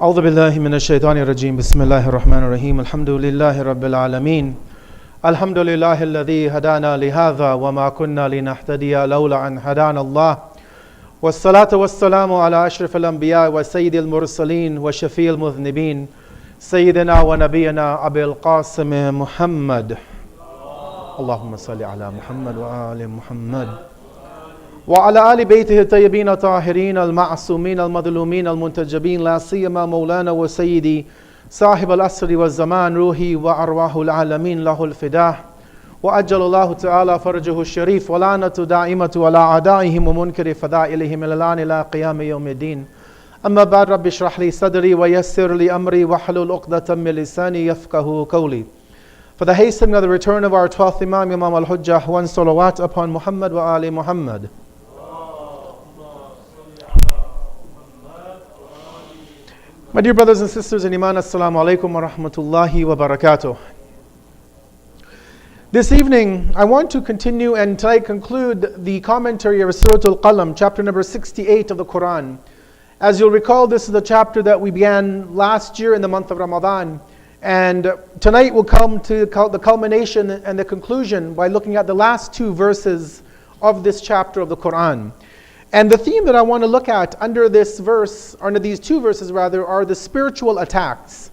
أعوذ بالله من الشيطان الرجيم بسم الله الرحمن الرحيم الحمد لله رب العالمين الحمد لله الذي هدانا لهذا وما كنا لنهتدي لولا أن هدانا الله والصلاة والسلام على أشرف الأنبياء وسيد المرسلين وشفيع المذنبين سيدنا ونبينا أبي القاسم محمد اللهم صل على محمد وآل محمد وعلى آل بيته الطيبين الطاهرين المعصومين المظلومين المنتجبين لا سيما مولانا وسيدي صاحب العصر والزمان روحي وأرواح العالمين له الفداء وأجل الله تعالى فرجه الشريف ولعنة دائمة على أعدائهم ومنكر فضائلهم إلى الآن إلى قيام يوم الدين. أما بعد رب اشرح لي صدري ويسر لي أمري واحلل عقدة من لساني يفقهوا قولي. For the hastening of the return of our 12th Imam, Imam al-Hujjah, one salawat upon Muhammad wa ali Muhammad. My dear brothers and sisters in Iman, Assalamu alaikum wa rahmatullahi wa barakatuh. This evening, I want to continue and tonight conclude the commentary of Surah Al-Qalam, chapter number 68 of the Quran. As you'll recall, this is the chapter that we began last year in the month of Ramadan. And tonight we'll come to the culmination and the conclusion by looking at the last two verses of this chapter of the Quran. And the theme that I want to look at under this verse, or under these two verses rather, are the spiritual attacks.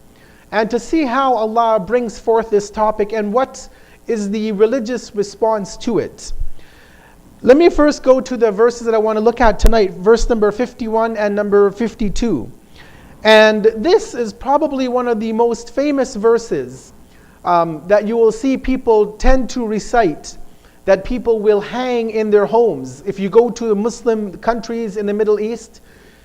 And to see how Allah brings forth this topic and what is the religious response to it. Let me first go to the verses that I want to look at tonight, verse number 51 and number 52. And this is probably one of the most famous verses that you will see people tend to recite, that people will hang in their homes. If you go to the Muslim countries in the Middle East,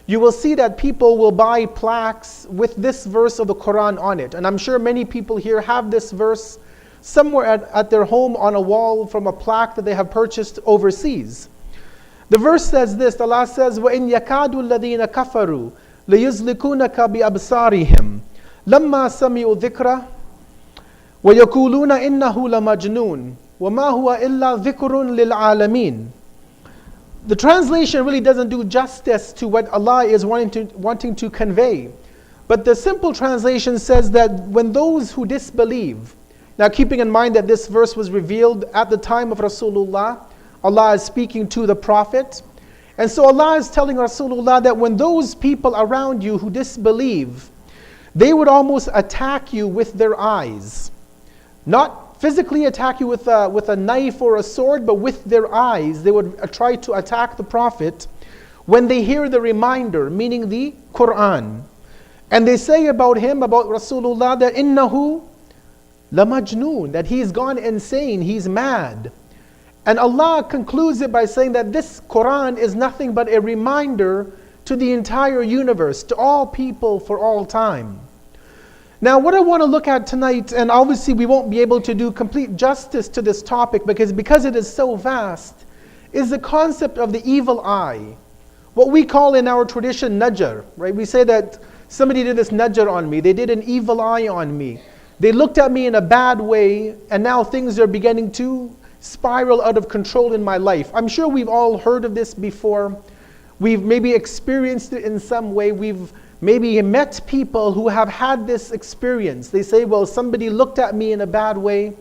you will see that people will buy plaques with this verse of the Quran on it. And I'm sure many people here have this verse somewhere at their home on a wall from a plaque that they have purchased overseas. The verse says this, Allah says, وَإِنْ يَكَادُ الَّذِينَ كَفَرُوا لِيُزْلِقُونَكَ بِأَبْصَارِهِمْ لَمَّا سَمِعُوا الذِّكْرَ وَيَقُولُونَ إِنَّهُ لَمَجْنُونَ وَمَا هُوَ إِلَّا ذِكْرٌ لِلْعَالَمِينَ. The translation really doesn't do justice to what Allah is wanting to convey. But the simple translation says that when those who disbelieve, now keeping in mind that this verse was revealed at the time of Rasulullah, Allah is speaking to the Prophet. And so Allah is telling Rasulullah that when those people around you who disbelieve, they would almost attack you with their eyes. Not physically attack you with a knife or a sword, but with their eyes. They would try to attack the Prophet when they hear the reminder, meaning the Quran. And they say about him, about Rasulullah, that innahu lamajnoon, that he's gone insane, he's mad. And Allah concludes it by saying that this Quran is nothing but a reminder to the entire universe, to all people for all time. Now what I want to look at tonight, and obviously we won't be able to do complete justice to this topic because it is so vast, is the concept of the evil eye. What we call in our tradition najar, right? We say that somebody did this najar on me, they did an evil eye on me. They looked at me in a bad way, and now things are beginning to spiral out of control in my life. I'm sure we've all heard of this before. We've maybe experienced it in some way. We've maybe met people who have had this experience. They say, well, somebody looked at me in a bad way,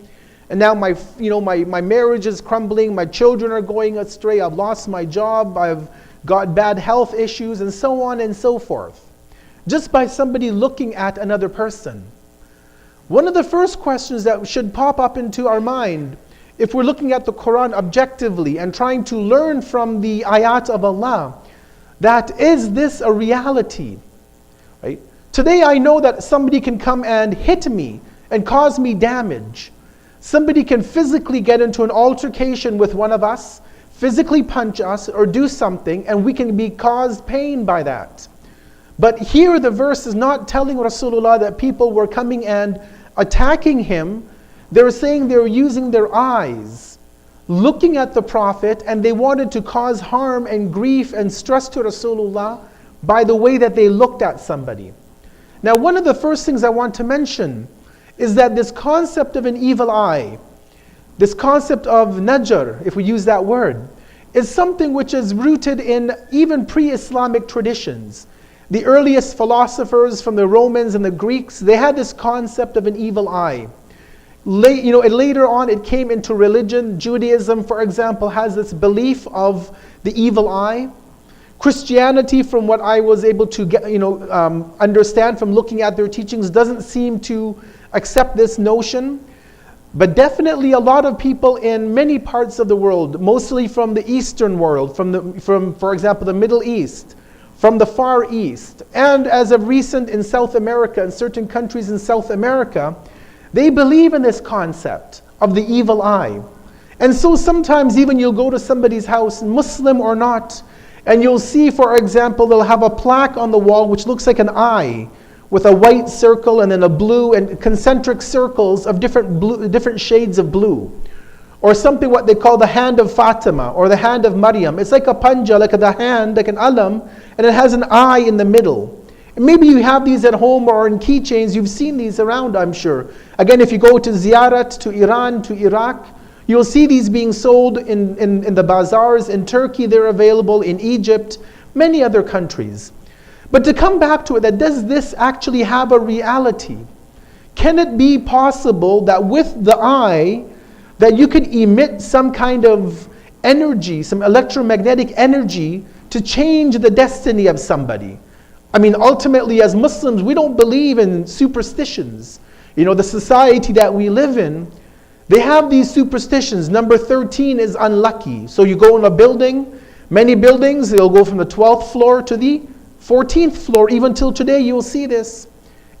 and now my marriage is crumbling, my children are going astray, I've lost my job, I've got bad health issues, and so on and so forth. Just by somebody looking at another person. One of the first questions that should pop up into our mind, if we're looking at the Quran objectively and trying to learn from the ayat of Allah, that is this a reality? Right? Today I know that somebody can come and hit me and cause me damage. Somebody can physically get into an altercation with one of us, physically punch us or do something, and we can be caused pain by that. But here the verse is not telling Rasulullah that people were coming and attacking him. They're saying they're using their eyes, looking at the Prophet, and they wanted to cause harm and grief and stress to Rasulullah by the way that they looked at somebody. Now one of the first things I want to mention is that this concept of an evil eye, this concept of najar, if we use that word, is something which is rooted in even pre-Islamic traditions. the earliest philosophers from the Romans and the Greeks, they had this concept of an evil eye. Later on it came into religion. Judaism, for example, has this belief of the evil eye. Christianity, from what I was able to understand from looking at their teachings, doesn't seem to accept this notion. But definitely a lot of people in many parts of the world, mostly from the Eastern world, from for example, the Middle East, from the Far East, and as of recent in South America, in certain countries in South America, they believe in this concept of the evil eye. And so sometimes even you'll go to somebody's house, Muslim or not, and you'll see, for example, they'll have a plaque on the wall which looks like an eye with a white circle and then a blue and concentric circles of different shades of blue. Or something what they call the hand of Fatima or the hand of Maryam. It's like a panja, like the hand, like an alam, and it has an eye in the middle. And maybe you have these at home or in keychains. You've seen these around, I'm sure. Again, if you go to Ziyarat, to Iran, to Iraq, you'll see these being sold in the bazaars. In Turkey, they're available. In Egypt, many other countries. But to come back to it, that does this actually have a reality? Can it be possible that with the eye, that you could emit some kind of energy, some electromagnetic energy to change the destiny of somebody? I mean, ultimately as Muslims, we don't believe in superstitions. The society that we live in, they have these superstitions. Number 13 is unlucky. So you go in a building, many buildings, they'll go from the 12th floor to the 14th floor. Even till today, you will see this.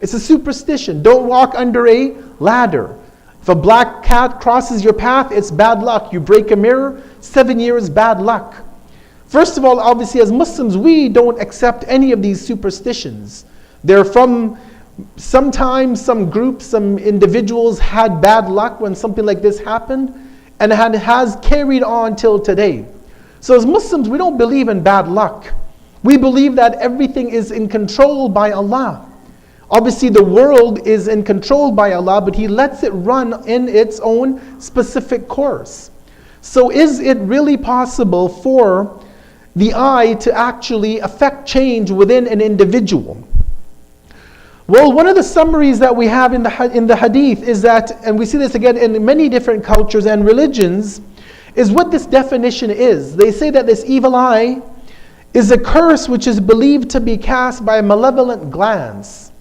It's a superstition. Don't walk under a ladder. If a black cat crosses your path, it's bad luck. You break a mirror, 7 years bad luck. First of all, obviously as Muslims, we don't accept any of these superstitions. They're from sometimes some groups, some individuals had bad luck when something like this happened, and it has carried on till today. So as Muslims, we don't believe in bad luck. We believe that everything is in control by Allah. Obviously the world is in control by Allah, but He lets it run in its own specific course. So is it really possible for the eye to actually affect change within an individual? Well, one of the summaries that we have in the hadith is that, and we see this again in many different cultures and religions, is what this definition is. They say that this evil eye is a curse which is believed to be cast by a malevolent glance,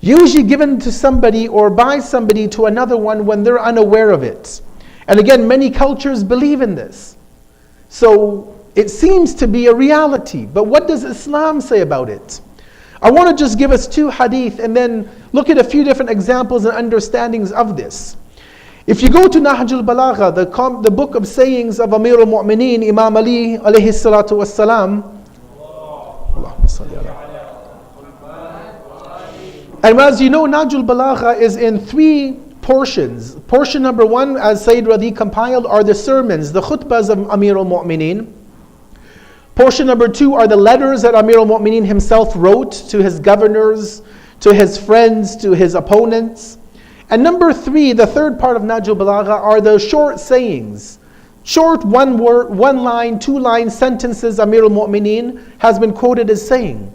usually given to somebody or by somebody to another one when they're unaware of it. And again, many cultures believe in this. So it seems to be a reality. But what does Islam say about it? I want to just give us two hadith and then look at a few different examples and understandings of this. If you go to Nahj al-Balagha, the book of sayings of Amir al-Mu'mineen, Imam Ali alayhi salatu wassalam, and as you know, Nahj al-Balagha is in three portions. Portion number one, as Sayyid Radi compiled, are the sermons, the khutbahs of Amir al-Mu'mineen. Portion number two are the letters that Amir al-Mu'mineen himself wrote to his governors, to his friends, to his opponents. And number three, the third part of Nahj al-Balagha, are the short sayings. Short one word, one line, two line sentences Amir al-Mu'mineen has been quoted as saying.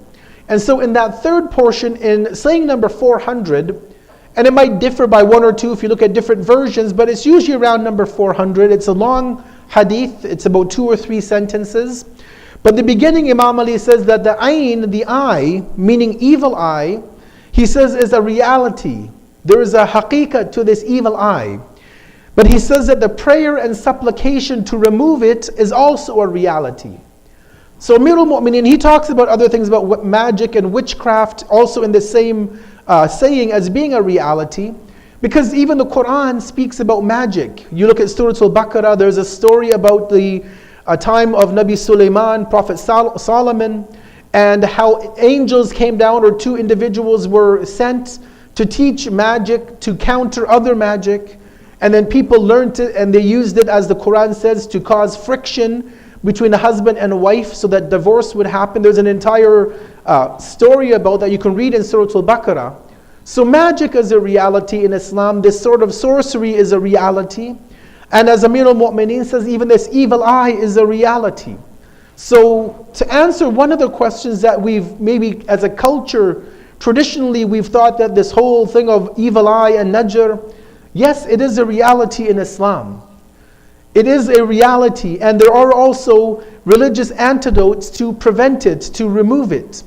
And so in that third portion, in saying number 400, and it might differ by one or two if you look at different versions, but it's usually around number 400. It's a long hadith, it's about 2 or 3 sentences. But the beginning, Imam Ali says that the ayn, the eye, meaning evil eye, he says is a reality. There is a haqiqat to this evil eye. But he says that the prayer and supplication to remove it is also a reality. So Amir al-Mu'mineen, he talks about other things about magic and witchcraft also in the same saying as being a reality. Because even the Quran speaks about magic. You look at Surah Al-Baqarah, there's a story about the time of Nabi Sulaiman, Prophet Solomon, and how angels came down, or 2 individuals were sent to teach magic, to counter other magic. And then people learned it and they used it, as the Quran says, to cause friction between a husband and a wife so that divorce would happen. There's an entire story about that you can read in Surah Al-Baqarah. So magic is a reality in Islam. This sort of sorcery is a reality. And as Amir al-Mu'mineen says, even this evil eye is a reality. So to answer one of the questions that we've maybe as a culture, traditionally we've thought that this whole thing of evil eye and najr, yes, it is a reality in Islam. It is a reality, and there are also religious antidotes to prevent it, to remove it.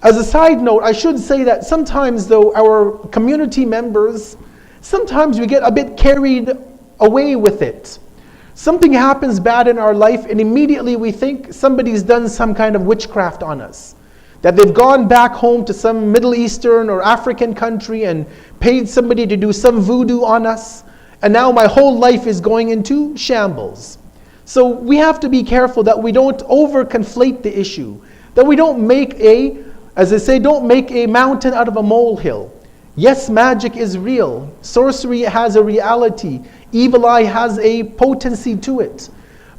As a side note, I should say that sometimes though our community members, sometimes we get a bit carried away with it. Something happens bad in our life and immediately we think somebody's done some kind of witchcraft on us. That they've gone back home to some Middle Eastern or African country and paid somebody to do some voodoo on us. And now my whole life is going into shambles. So we have to be careful that we don't over-conflate the issue. That we don't make as they say, don't make a mountain out of a molehill. Yes, magic is real. Sorcery has a reality. Evil eye has a potency to it.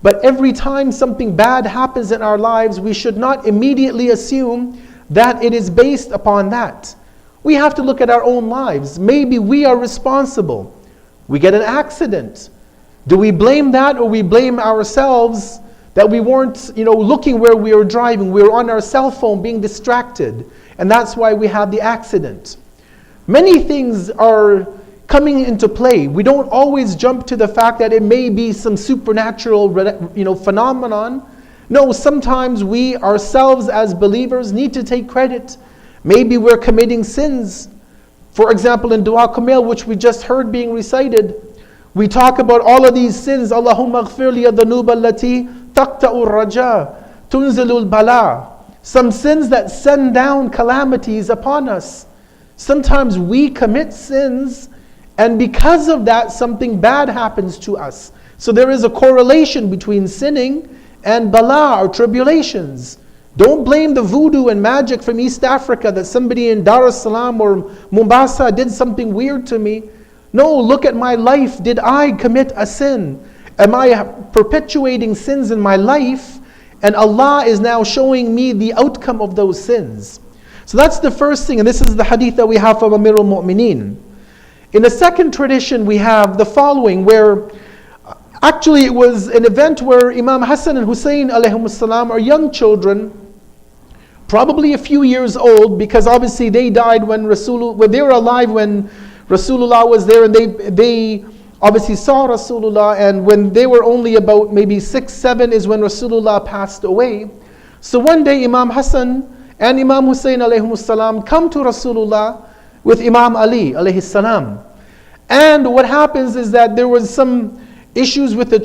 But every time something bad happens in our lives, we should not immediately assume that it is based upon that. We have to look at our own lives. Maybe we are responsible. We get an accident. Do we blame that, or we blame ourselves that we weren't, looking where we were driving? We were on our cell phone being distracted, and that's why we had the accident. Many things are coming into play. We don't always jump to the fact that it may be some supernatural, phenomenon. No, sometimes we ourselves as believers need to take credit. Maybe we're committing sins. For example, in Dua Kamil, which we just heard being recited, we talk about all of these sins. Allahumma ghfir li adh-dhunub allati taqta'u ar-raja, tunzilu al-bala. Some sins that send down calamities upon us. Sometimes we commit sins, and because of that, something bad happens to us. So there is a correlation between sinning and bala, or tribulations. Don't blame the voodoo and magic from East Africa that somebody in Dar es Salaam or Mombasa did something weird to me. No, look at my life. Did I commit a sin? Am I perpetuating sins in my life? And Allah is now showing me the outcome of those sins. So that's the first thing, and this is the hadith that we have from Amir al-Mu'mineen. In the second tradition, we have the following, where actually it was an event where Imam Hassan and Hussein alayhimus salam are young children, probably a few years old, because obviously they died when they were alive when Rasulullah was there, and they obviously saw Rasulullah, and when they were only about maybe 6, 7 is when Rasulullah passed away. So one day Imam Hassan and Imam Hussein alayhimus salam come to Rasulullah with Imam Ali alayhi salam. And what happens is that there was some issues with the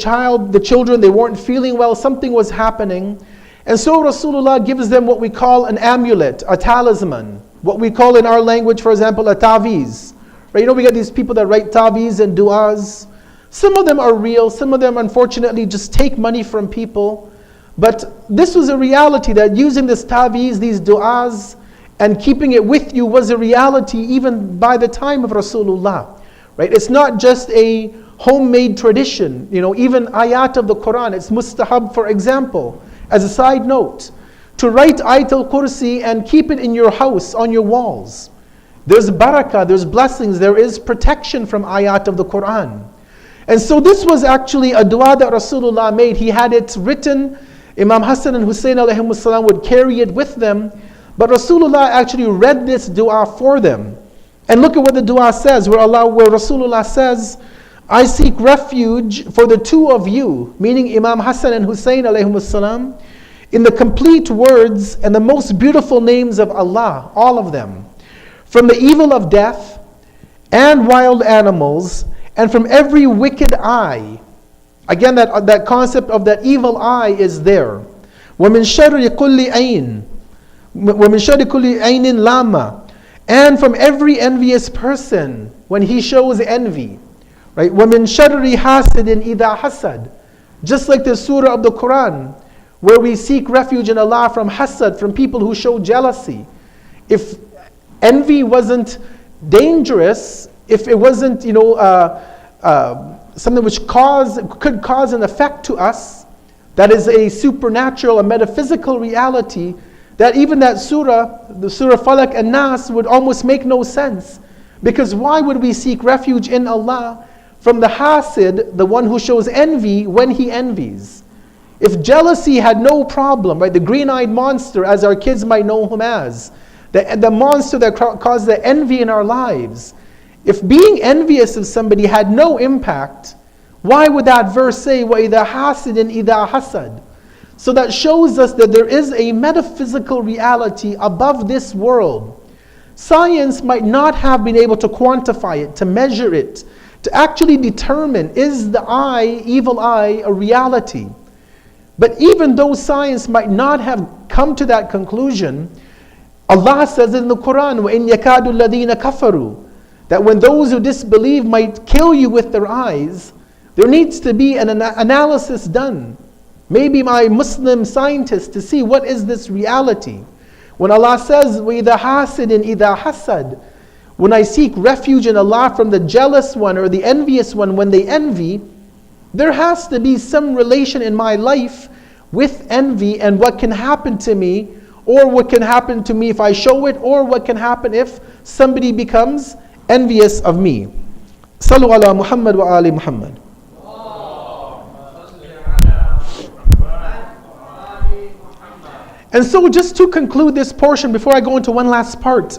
children, they weren't feeling well, something was happening. And so Rasulullah gives them what we call an amulet, a talisman. What we call in our language, for example, a taviz. Right? We get these people that write taviz and du'as. Some of them are real, some of them unfortunately just take money from people. But this was a reality, that using this taviz, these du'as, and keeping it with you was a reality even by the time of Rasulullah. Right? It's not just a homemade tradition. Even ayat of the Quran, it's mustahab, for example, as a side note, to write Ayatul Kursi and keep it in your house, on your walls. There's barakah, there's blessings, there is protection from ayat of the Quran. And so this was actually a dua that Rasulullah made. He had it written. Imam Hassan and Hussein alayhimus salam would carry it with them. But Rasulullah actually read this dua for them. And look at what the dua says, where Rasulullah says, I seek refuge for the two of you, meaning Imam Hassan and Hussein alayhimus salam, in the complete words and the most beautiful names of Allah, all of them, from the evil of death and wild animals, and from every wicked eye. Again, that concept of that evil eye is there. وَمِن شَرِّ كُلِّ عَيْنٍ وَمِن شَرِّ كُلِّ عَيْنٍ لَامَّةٍ, and from every envious person when he shows envy. Right? وَمِن شَرِّ حَاسِدٍ إِذَا حَسَدٍ. Just like the surah of the Quran, where we seek refuge in Allah from hasad, from people who show jealousy. If envy wasn't dangerous, if it wasn't, something which could cause an effect to us, that is a supernatural, a metaphysical reality, that even that surah, the Surah Falak and Nas, would almost make no sense. Because why would we seek refuge in Allah from the hasid, the one who shows envy, when he envies? If jealousy had no problem, right, the green-eyed monster, as our kids might know him as, the monster that caused the envy in our lives, if being envious of somebody had no impact, why would that verse say, وَإِذَا حَاسِدٍ إِذَا حَسَدٍ? So that shows us that there is a metaphysical reality above this world. Science might not have been able to quantify it, to measure it, to actually determine, is the eye, evil eye, a reality? But even though science might not have come to that conclusion, Allah says in the Quran, وَإِنْ يَكَادُ الَّذِينَ كَفَرُوا, that when those who disbelieve might kill you with their eyes, there needs to be an analysis done. Maybe my Muslim scientists to see what is this reality. When Allah says, وَإِذَا حَاسِدٍ إِذَا حَسَدٍ, when I seek refuge in Allah from the jealous one or the envious one when they envy, there has to be some relation in my life with envy and what can happen to me, or what can happen to me if I show it, or what can happen if somebody becomes envious of me. Sallu ala Muhammad wa ali Muhammad. And so just to conclude this portion before I go into one last part,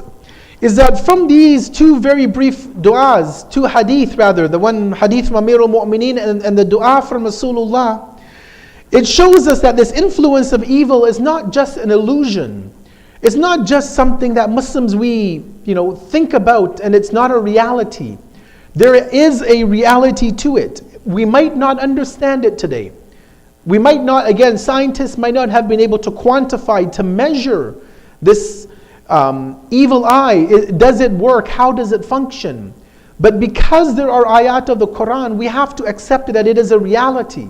is that from these two very brief du'as, two hadith rather, the one hadith from Amir al-Mu'mineen and the du'a from Rasulullah, it shows us that this influence of evil is not just an illusion. It's not just something that Muslims we think about and it's not a reality. There is a reality to it. We might not understand it today. We might not, again, scientists might not have been able to quantify, to measure this evil eye. Does it work? How does it function? But because there are ayat of the Quran, we have to accept that it is a reality.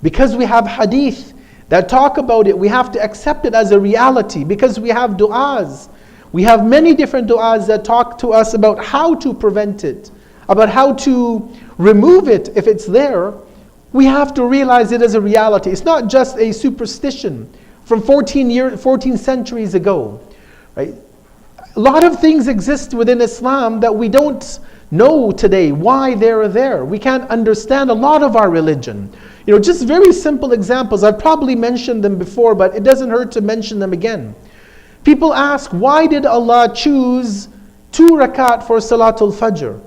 Because we have hadith that talk about it, we have to accept it as a reality. Because we have du'as. We have many different du'as that talk to us about how to prevent it, about how to remove it if it's there. We have to realize it as a reality. It's not just a superstition from 14 centuries ago. Right? A lot of things exist within Islam that we don't know today why they're there. We can't understand a lot of our religion. Just very simple examples. I've probably mentioned them before, but it doesn't hurt to mention them again. People ask, why did Allah choose 2 rakat for Salatul Fajr?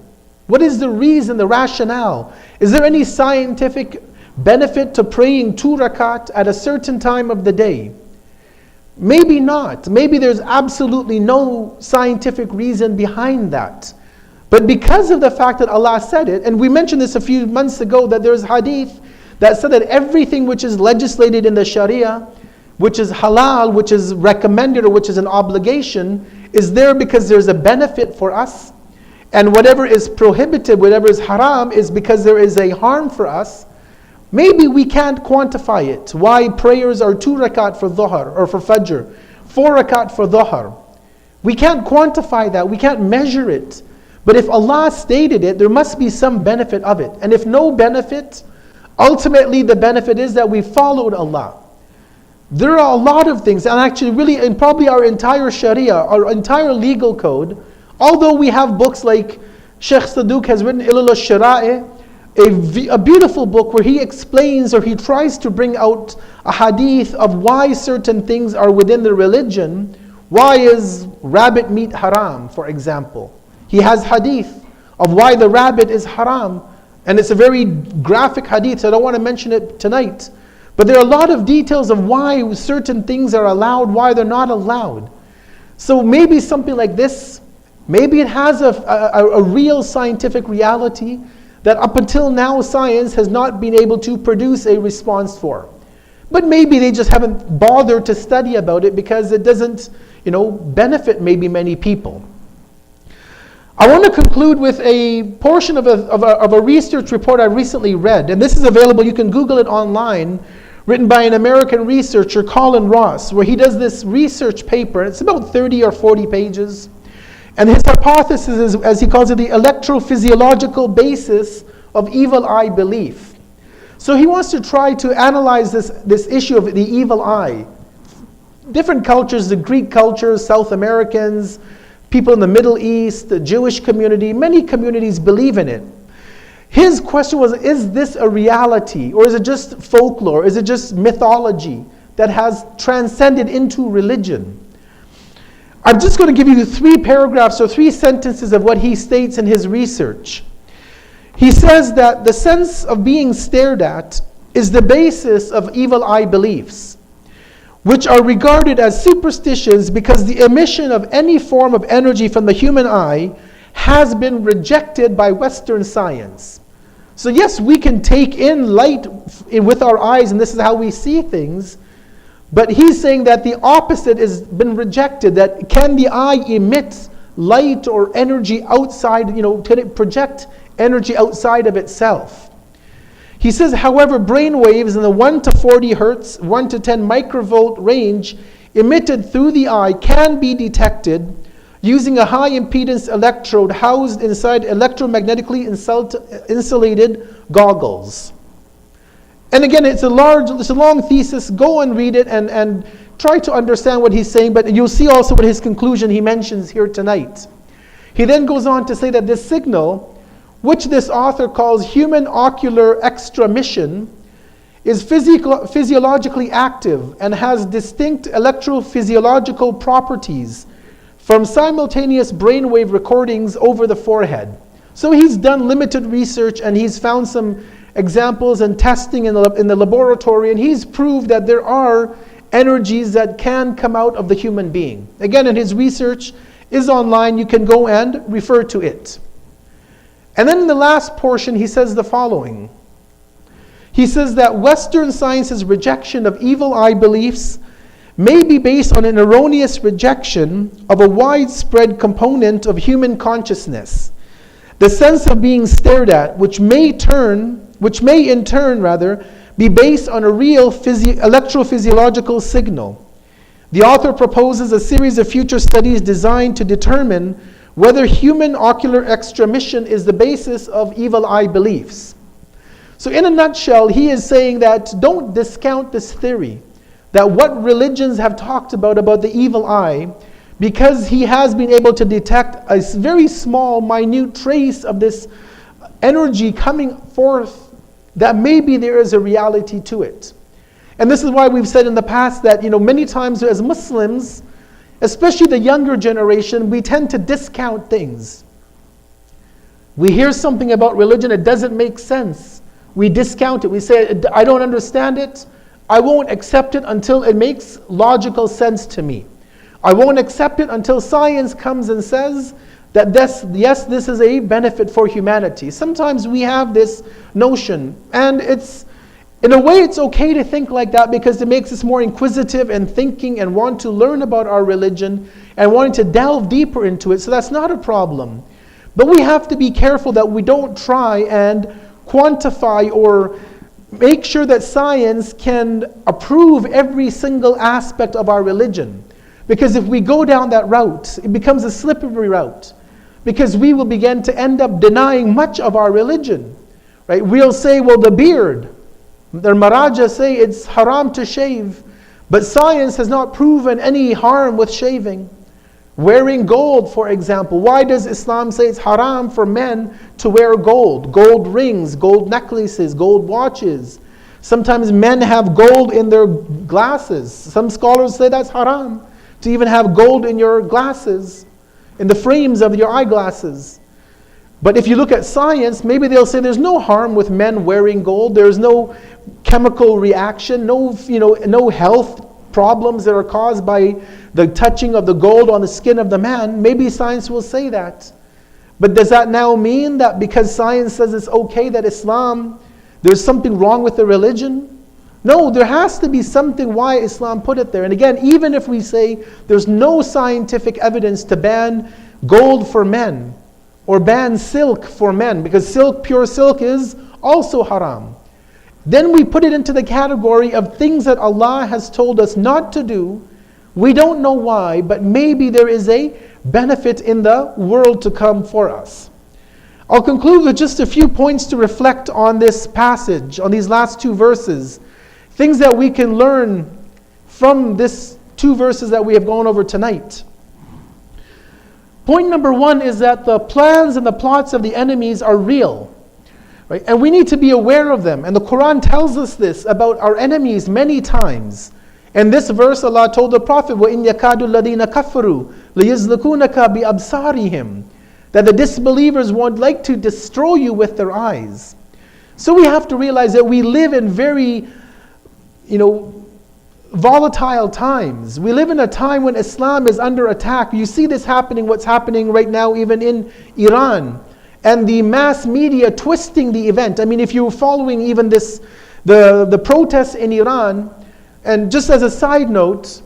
What is the reason, the rationale? Is there any scientific benefit to praying 2 rakat at a certain time of the day? Maybe not. Maybe there's absolutely no scientific reason behind that. But because of the fact that Allah said it, and we mentioned this a few months ago, that there's hadith that said that everything which is legislated in the Sharia, which is halal, which is recommended, or which is an obligation, is there because there's a benefit for us. And whatever is prohibited, whatever is haram, is because there is a harm for us. Maybe we can't quantify it. Why prayers are 2 rakat for dhuhr or for fajr, 4 rakat for dhuhr. We can't quantify that. We can't measure it. But if Allah stated it, there must be some benefit of it. And if no benefit, ultimately the benefit is that we followed Allah. There are a lot of things, and actually really, and probably our entire Sharia, our entire legal code, although we have books like Shaykh Saduq has written Ilal al-Shara'i, a beautiful book where he explains or he tries to bring out a hadith of why certain things are within the religion. Why is rabbit meat haram, for example? He has hadith of why the rabbit is haram, and it's a very graphic hadith, so I don't want to mention it tonight. But there are a lot of details of why certain things are allowed, why they're not allowed. So maybe something like this, maybe it has a real scientific reality that up until now science has not been able to produce a response for. But maybe they just haven't bothered to study about it because it doesn't, benefit maybe many people. I want to conclude with a portion of a research report I recently read, and this is available, you can Google it online, written by an American researcher, Colin Ross, where he does this research paper. It's about 30 or 40 pages. And his hypothesis is, as he calls it, the electrophysiological basis of evil eye belief. So he wants to try to analyze this issue of the evil eye. Different cultures, the Greek culture, South Americans, people in the Middle East, the Jewish community, many communities believe in it. His question was, is this a reality? Or is it just folklore? Is it just mythology that has transcended into religion? I'm just going to give you 3 paragraphs or 3 sentences of what he states in his research. He says that the sense of being stared at is the basis of evil eye beliefs, which are regarded as superstitions because the emission of any form of energy from the human eye has been rejected by Western science. So yes, we can take in light with our eyes, and this is how we see things, but he's saying that the opposite has been rejected, that can the eye emit light or energy outside, can it project energy outside of itself? He says, however, brain waves in the 1 to 40 hertz, 1 to 10 microvolt range emitted through the eye can be detected using a high impedance electrode housed inside electromagnetically insulated goggles. And again, it's a long thesis. Go and read it and try to understand what he's saying, but you'll see also what his conclusion he mentions here tonight. He then goes on to say that this signal, which this author calls human ocular extramission, is physiologically active and has distinct electrophysiological properties from simultaneous brainwave recordings over the forehead. So he's done limited research and he's found some examples and testing in the laboratory, and he's proved that there are energies that can come out of the human being. Again, in his research is online, you can go and refer to it. And then in the last portion, he says the following. He says that Western science's rejection of evil eye beliefs may be based on an erroneous rejection of a widespread component of human consciousness, the sense of being stared at, which may in turn be based on a real electrophysiological signal. The author proposes a series of future studies designed to determine whether human ocular extramission is the basis of evil eye beliefs. So in a nutshell, he is saying that don't discount this theory, that what religions have talked about the evil eye, because he has been able to detect a very small, minute trace of this energy coming forth, that maybe there is a reality to it. And this is why we've said in the past that, many times as Muslims, especially the younger generation, we tend to discount things. We hear something about religion, it doesn't make sense. We discount it. We say, I don't understand it. I won't accept it until it makes logical sense to me. I won't accept it until science comes and says that this is a benefit for humanity. Sometimes we have this notion, and in a way it's okay to think like that because it makes us more inquisitive and thinking and want to learn about our religion and wanting to delve deeper into it, so that's not a problem. But we have to be careful that we don't try and quantify or make sure that science can approve every single aspect of our religion. Because if we go down that route, it becomes a slippery route. Because we will begin to end up denying much of our religion. Right? We'll say, well, the beard. The Maraja say it's haram to shave. But science has not proven any harm with shaving. Wearing gold, for example. Why does Islam say it's haram for men to wear gold? Gold rings, gold necklaces, gold watches. Sometimes men have gold in their glasses. Some scholars say that's haram, to even have gold in your glasses, in the frames of your eyeglasses. But if you look at science, maybe they'll say there's no harm with men wearing gold. There's no chemical reaction, no health problems that are caused by the touching of the gold on the skin of the man. Maybe science will say that. But does that now mean that because science says it's okay that Islam, there's something wrong with the religion? No, there has to be something why Islam put it there. And again, even if we say there's no scientific evidence to ban gold for men or ban silk for men, because pure silk is also haram, then we put it into the category of things that Allah has told us not to do. We don't know why, but maybe there is a benefit in the world to come for us. I'll conclude with just a few points to reflect on this passage, on these last 2 verses. Things that we can learn from these 2 verses that we have gone over tonight. Point number 1 is that the plans and the plots of the enemies are real. Right? And we need to be aware of them. And the Quran tells us this about our enemies many times. In this verse, Allah told the Prophet, وَإِنْ يَكَادُ الَّذِينَ كَفَرُوا لِيَزْلِقُونَكَ بِأَبْصَارِهِمْ, that the disbelievers would like to destroy you with their eyes. So we have to realize that we live in very, volatile times. We live in a time when Islam is under attack. You see this happening, what's happening right now even in Iran. And the mass media twisting the event. I mean, if you're following even this, the protests in Iran, and just as a side note,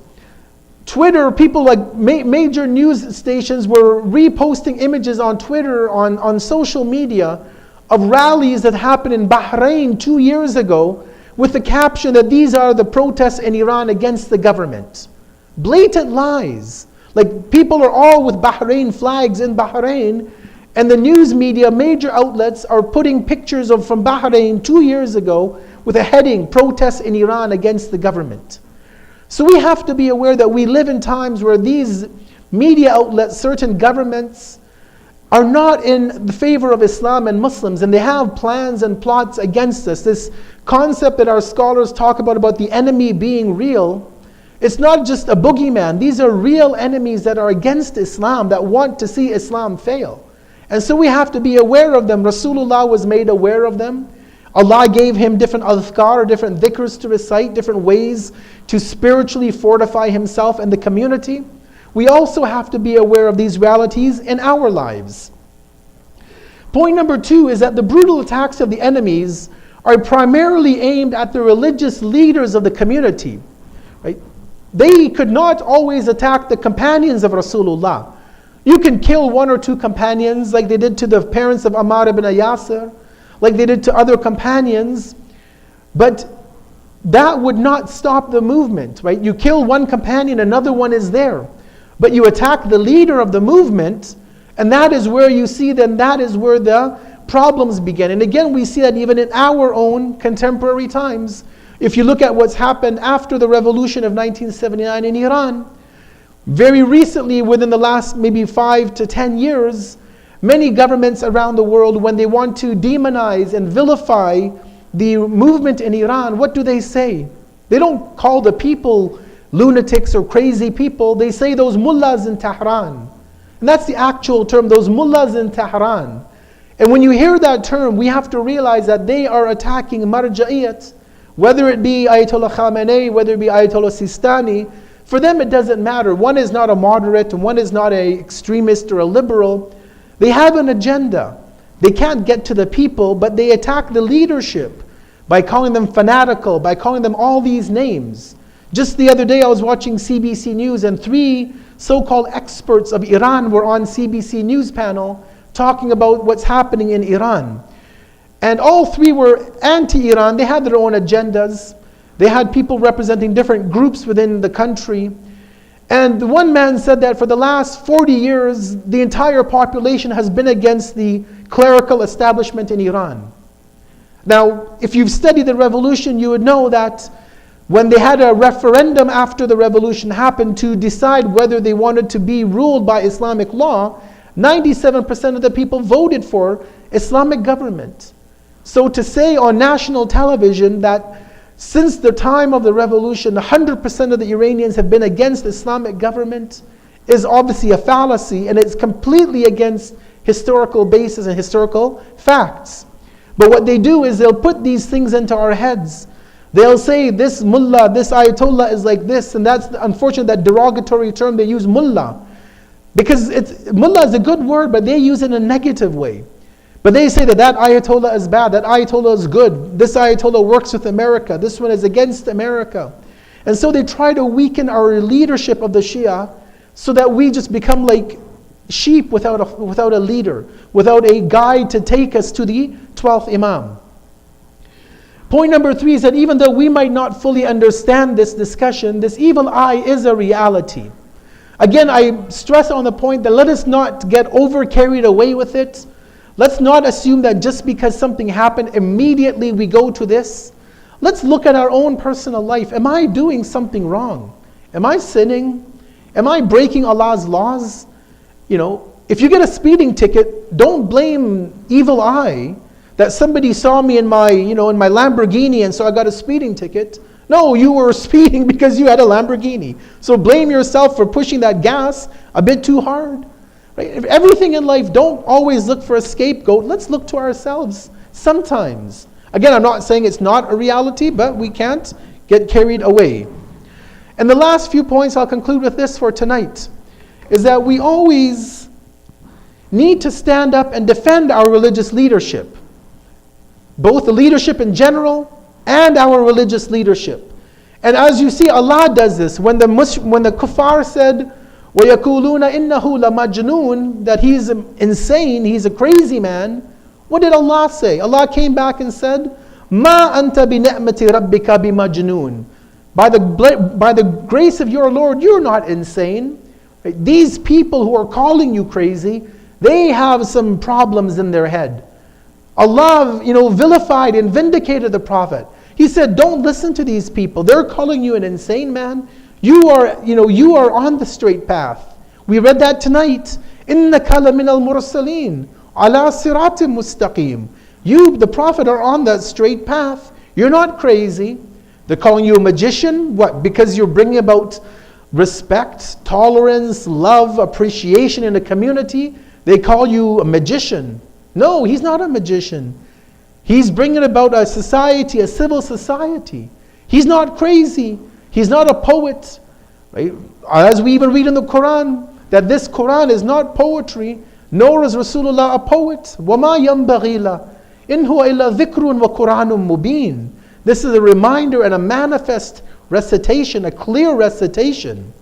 Twitter, people like major news stations were reposting images on Twitter, on social media, of rallies that happened in Bahrain 2 years ago, with the caption that these are the protests in Iran against the government. Blatant lies. Like, people are all with Bahrain flags in Bahrain, and the news media, major outlets, are putting pictures from Bahrain 2 years ago with a heading, protests in Iran against the government. So we have to be aware that we live in times where these media outlets, certain governments, are not in the favor of Islam and Muslims, and they have plans and plots against us. This concept that our scholars talk about the enemy being real, it's not just a boogeyman. These are real enemies that are against Islam, that want to see Islam fail. And so we have to be aware of them. Rasulullah was made aware of them. Allah gave him different adhkar, different dhikrs to recite, different ways to spiritually fortify himself and the community. We also have to be aware of these realities in our lives. Point number 2 is that the brutal attacks of the enemies are primarily aimed at the religious leaders of the community. Right? They could not always attack the companions of Rasulullah. You can kill 1 or 2 companions, like they did to the parents of Ammar ibn Yasir, like they did to other companions, but that would not stop the movement, right? You kill one companion, another one is there. But you attack the leader of the movement, and that is where you see then that is where the problems begin. And again, we see that even in our own contemporary times. If you look at what's happened after the revolution of 1979 in Iran, very recently, within the last maybe 5 to 10 years, many governments around the world, when they want to demonize and vilify the movement in Iran, what do they say? They don't call the people lunatics or crazy people. They say those mullahs in Tehran. And that's the actual term, those mullahs in Tehran. And when you hear that term, we have to realize that they are attacking marja'iyat, whether it be Ayatollah Khamenei, whether it be Ayatollah Sistani. For them it doesn't matter. One is not a moderate, and one is not an extremist or a liberal. They have an agenda. They can't get to the people, but they attack the leadership by calling them fanatical, by calling them all these names. Just the other day I was watching CBC News, and 3 so-called experts of Iran were on CBC News panel talking about what's happening in Iran. And all 3 were anti-Iran. They had their own agendas. They had people representing different groups within the country. And one man said that for the last 40 years, the entire population has been against the clerical establishment in Iran. Now, if you've studied the revolution, you would know that when they had a referendum after the revolution happened to decide whether they wanted to be ruled by Islamic law, 97% of the people voted for Islamic government. So to say on national television that since the time of the revolution, 100% of the Iranians have been against Islamic government is obviously a fallacy, and it's completely against historical basis and historical facts. But what they do is they'll put these things into our heads. They'll say this mullah, this ayatollah is like this, and that's unfortunate, that derogatory term they use, mullah. Because mullah is a good word, but they use it in a negative way. But they say that ayatollah is bad, that ayatollah is good, this ayatollah works with America, this one is against America. And so they try to weaken our leadership of the Shia so that we just become like sheep without a leader, without a guide to take us to the 12th Imam. Point number 3 is that even though we might not fully understand this discussion, this evil eye is a reality. Again, I stress on the point that let us not get over carried away with it. Let's not assume that just because something happened, immediately we go to this. Let's look at our own personal life. Am I doing something wrong? Am I sinning? Am I breaking Allah's laws? If you get a speeding ticket, don't blame evil eye. that somebody saw me in my Lamborghini and so I got a speeding ticket. No, you were speeding because you had a Lamborghini. So blame yourself for pushing that gas a bit too hard. Right? If everything in life, don't always look for a scapegoat. Let's look to ourselves sometimes. Again, I'm not saying it's not a reality, but we can't get carried away. And the last few points, I'll conclude with this for tonight, is that we always need to stand up and defend our religious leadership. Both the leadership in general and our religious leadership. And as you see, Allah does this. When the kuffar said, وَيَقُولُونَ إِنَّهُ لَمَجْنُونَ, that he's insane, he's a crazy man, what did Allah say? Allah came back and said, مَا أَنْتَ بِنِعْمَةِ رَبِّكَ بِمَجْنُونَ. By the grace of your Lord, you're not insane. Right? These people who are calling you crazy, they have some problems in their head. Allah, vilified and vindicated the Prophet. He said, don't listen to these people. They're calling you an insane man. You are on the straight path. We read that tonight. إِنَّكَ لَمِنَ الْمُرْسَلِينَ عَلَى صِرَاطٍ مُسْتَقِيمٍ. You, the Prophet, are on that straight path. You're not crazy. They're calling you a magician. What? Because you're bringing about respect, tolerance, love, appreciation in the community. They call you a magician. No, he's not a magician. He's bringing about a society, a civil society. He's not crazy. He's not a poet. Right? As we even read in the Quran, that this Quran is not poetry, nor is Rasulullah a poet. وَمَا يَنْبَغِي لَهُ إِنْ هُوَ إِلَّا ذِكْرٌ وَقُرْآنٌ مُبِينٌ. This is a reminder and a manifest recitation, a clear recitation.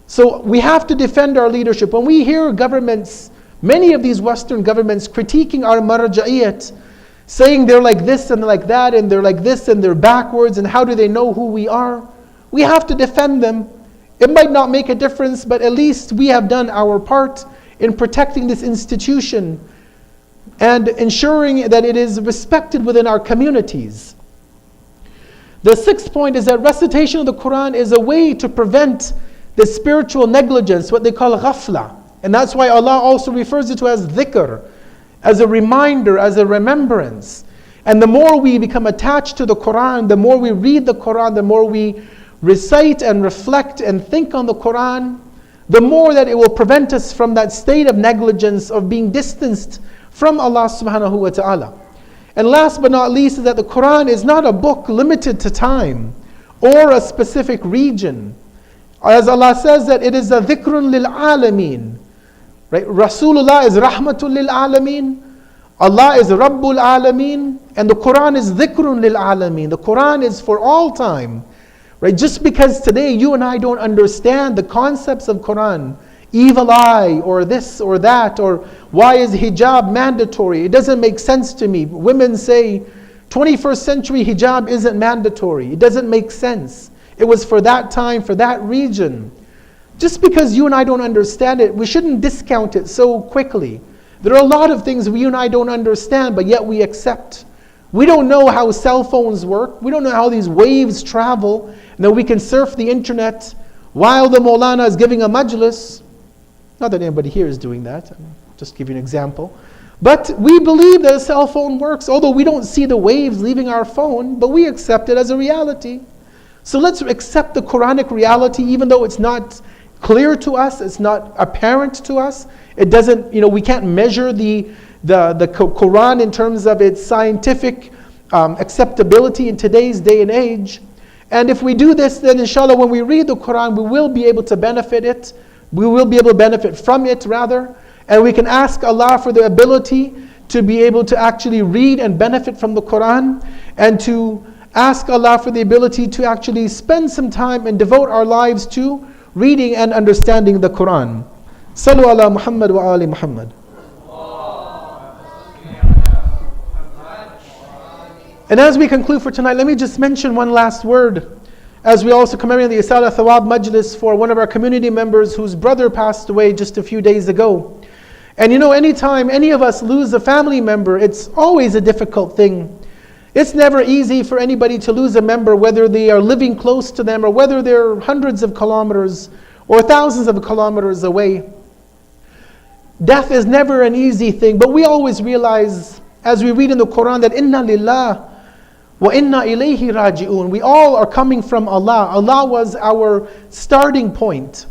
So we have to defend our leadership. When we hear governments, many of these Western governments critiquing our marja'iyat, saying they're like this and like that, and they're like this and they're backwards, and how do they know who we are? We have to defend them. It might not make a difference, but at least we have done our part in protecting this institution and ensuring that it is respected within our communities. The sixth point is that recitation of the Quran is a way to prevent the spiritual negligence, what they call ghafla. And that's why Allah also refers it to as dhikr, as a reminder, as a remembrance. And the more we become attached to the Quran, the more we read the Quran, the more we recite and reflect and think on the Quran, the more that it will prevent us from that state of negligence, of being distanced from Allah subhanahu wa ta'ala. And last but not least is that the Quran is not a book limited to time or a specific region. As Allah says that it is a dhikrun lil alameen. Right? Rasulullah is rahmatul lil alameen. Allah is Rabbul alameen. And the Quran is dhikrun lil alameen. The Quran is for all time. Right? Just because today you and I don't understand the concepts of Quran, evil eye or this or that, or why is hijab mandatory? It doesn't make sense to me. Women say 21st century hijab isn't mandatory. It doesn't make sense. It was for that time, for that region. Just because you and I don't understand it, we shouldn't discount it so quickly. There are a lot of things you and I don't understand, but yet we accept. We don't know how cell phones work. We don't know how these waves travel. And then we can surf the internet while the Maulana is giving a majlis. Not that anybody here is doing that. I'm just give you an example. But we believe that a cell phone works, although we don't see the waves leaving our phone, but we accept it as a reality. So let's accept the Quranic reality, even though it's not clear to us, it's not apparent to us. It doesn't, we can't measure the Quran in terms of its scientific acceptability in today's day and age. And if we do this, then inshallah, when we read the Quran, we will be able to benefit it. We will be able to benefit from it, rather. And we can ask Allah for the ability to be able to actually read and benefit from the Quran, and to ask Allah for the ability to actually spend some time and devote our lives to reading and understanding the Quran. Sallu ala Muhammad wa ali Muhammad. And as we conclude for tonight, let me just mention one last word. As we also commemorate the ISIA Thawab Majlis for one of our community members whose brother passed away just a few days ago. And anytime any of us lose a family member, it's always a difficult thing. It's never easy for anybody to lose a member, whether they are living close to them or whether they're hundreds of kilometers or thousands of kilometers away. Death is never an easy thing, but we always realize as we read in the Quran that inna lillah wa inna ilayhi raji'un. We all are coming from Allah. Allah was our starting point.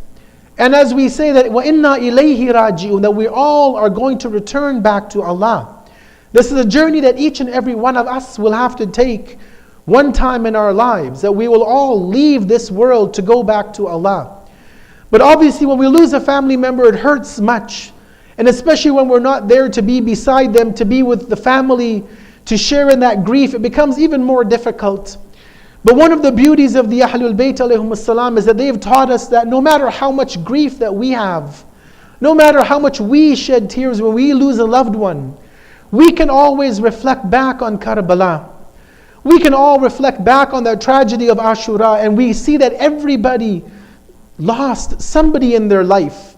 And as we say that wa inna ilayhi raji'un, that we all are going to return back to Allah. This is a journey that each and every one of us will have to take one time in our lives, that we will all leave this world to go back to Allah. But obviously when we lose a family member, it hurts much. And especially when we're not there to be beside them, to be with the family, to share in that grief, it becomes even more difficult. But one of the beauties of the Ahlul Bayt alayhum salam is that they've taught us that no matter how much grief that we have, no matter how much we shed tears when we lose a loved one, we can always reflect back on Karbala. We can all reflect back on that tragedy of Ashura, and we see that everybody lost somebody in their life.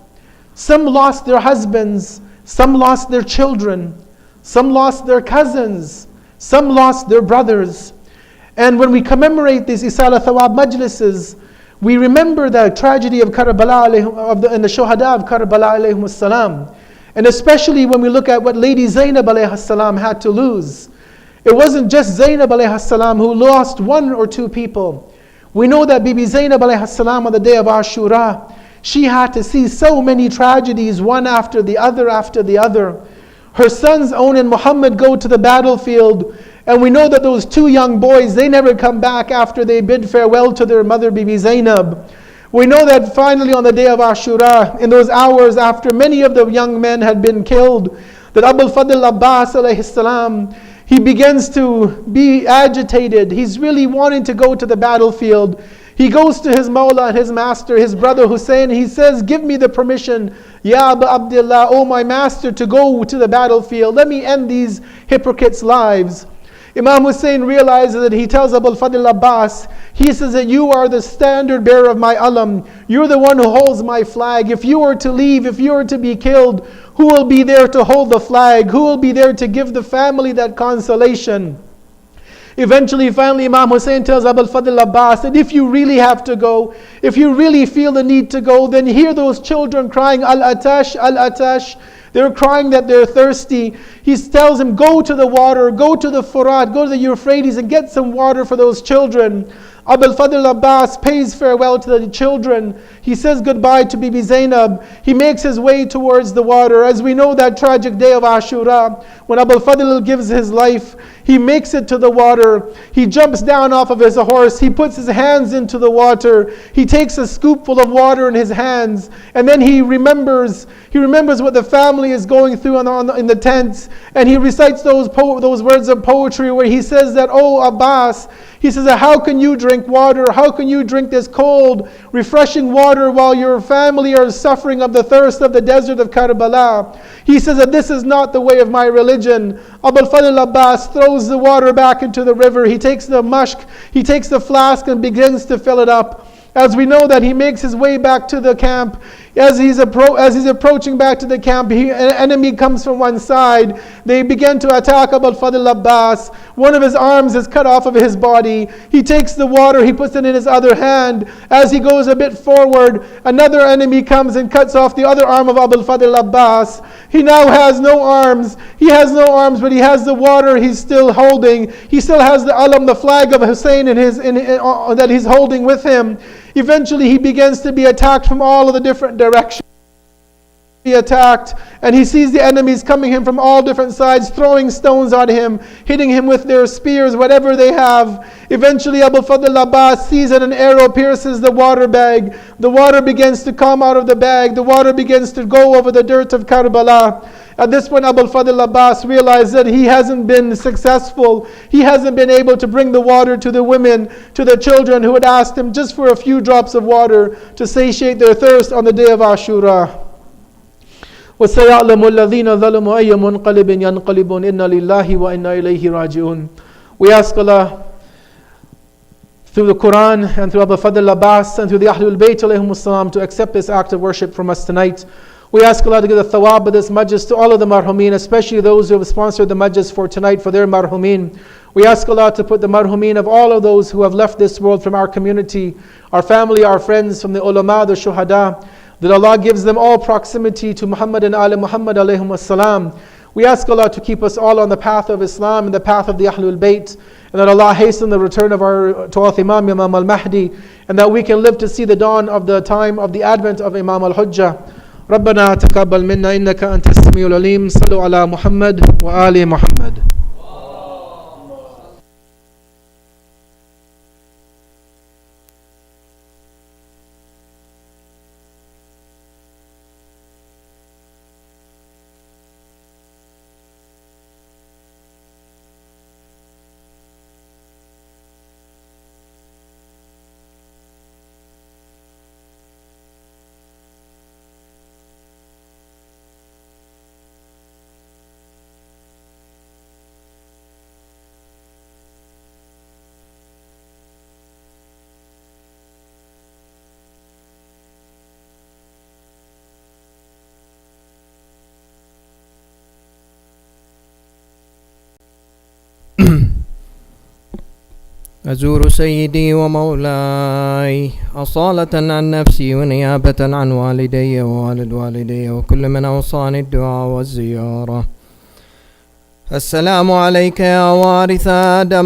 Some lost their husbands, some lost their children, some lost their cousins, some lost their brothers. And when we commemorate these Isala Thawab Majlises, we remember the tragedy of Karbala and the Shuhada of Karbala alayhim salam. And especially when we look at what Lady Zainab alayhi salam had to lose. It wasn't just Zainab alayhi salam who lost one or two people. We know that Bibi Zainab alayhi salam on the day of Ashura, she had to see so many tragedies, one after the other after the other. Her sons Own and Muhammad go to the battlefield, and we know that those two young boys, they never come back after they bid farewell to their mother Bibi Zainab. We know that finally on the day of Ashura, in those hours after many of the young men had been killed, that Abul Fadl Abbas alayhi salam, he begins to be agitated. He's really wanting to go to the battlefield. He goes to his Mawla and his master, his brother Hussein. He says, give me the permission, Ya Abu Abdullah, oh my master, to go to the battlefield. Let me end these hypocrites' lives. Imam Hussein realizes that he tells Abul Fadl Abbas, he says that you are the standard bearer of my alam. You're the one who holds my flag. If you were to leave, if you were to be killed, who will be there to hold the flag? Who will be there to give the family that consolation? Eventually, finally, Imam Hussein tells Abul Fadl Abbas that if you really have to go, if you really feel the need to go, then hear those children crying, Al-Atash, Al-Atash. They're crying that they're thirsty. He tells him, go to the water, go to the Furat, go to the Euphrates and get some water for those children. Abul Fadl Abbas pays farewell to the children. He says goodbye to Bibi Zainab. He makes his way towards the water. As we know that tragic day of Ashura, when Abul Fadl gives his life, he makes it to the water. He jumps down off of his horse. He puts his hands into the water. He takes a scoopful of water in his hands. And then he remembers what the family is going through in the tents. And he recites those words of poetry where he says that, oh Abbas, he says that how can you drink water? How can you drink this cold, refreshing water while your family are suffering of the thirst of the desert of Karbala? He says that this is not the way of my religion. Abul Fadl Abbas throws the water back into the river. He takes the mushk, he takes the flask and begins to fill it up. As we know that he makes his way back to the camp. As he's approaching back to the camp, an enemy comes from one side. They begin to attack Abul Fadl Abbas. One of his arms is cut off of his body. He takes the water, he puts it in his other hand. As he goes a bit forward, another enemy comes and cuts off the other arm of Abul Fadl Abbas. He now has no arms. He has no arms, but he has the water he's still holding. He still has the alam, the flag of Hussein that he's holding with him. Eventually he begins to be attacked from all of the different directions. Be attacked, and he sees the enemies coming in from all different sides, throwing stones at him, hitting him with their spears, whatever they have. Eventually Abul Fadl Abbas sees that an arrow pierces the water bag. The water begins to come out of the bag. The water begins to go over the dirt of Karbala. At this point, Abul Fadl Abbas realized that he hasn't been successful. He hasn't been able to bring the water to the women, to the children who had asked him just for a few drops of water to satiate their thirst on the day of Ashura. وَسَيَعْلَمُ الَّذِينَ ظَلَمُوا أَيَّ مُنْقَلِبٍ يَنْقَلِبُونَ إِنَّا لِلَّهِ وَإِنَّا إِلَيْهِ رَاجِعُونَ. We ask Allah, through the Quran and through Abul Fadl Abbas and through the Ahlul Bayt alayhim salam, to accept this act of worship from us tonight. We ask Allah to give the thawab of this majlis to all of the marhumeen, especially those who have sponsored the majlis for tonight for their marhumeen. We ask Allah to put the marhumeen of all of those who have left this world from our community, our family, our friends, from the ulama, the shuhada, that Allah gives them all proximity to Muhammad and Ali Muhammad alayhim salam. We ask Allah to keep us all on the path of Islam and the path of the Ahlul Bayt, and that Allah hasten the return of our 12th Imam, Imam al-Mahdi, and that we can live to see the dawn of the time of the advent of Imam al-Hujjah. ربنا تقبل منا إنك أنت السميع العليم. صلوا على محمد وآل محمد. أزور سيدي ومولاي أصالة عن نفسي ونيابة عن والدي ووالد والدي وكل من أوصاني الدعاء والزيارة. السلام عليك يا وارث آدم.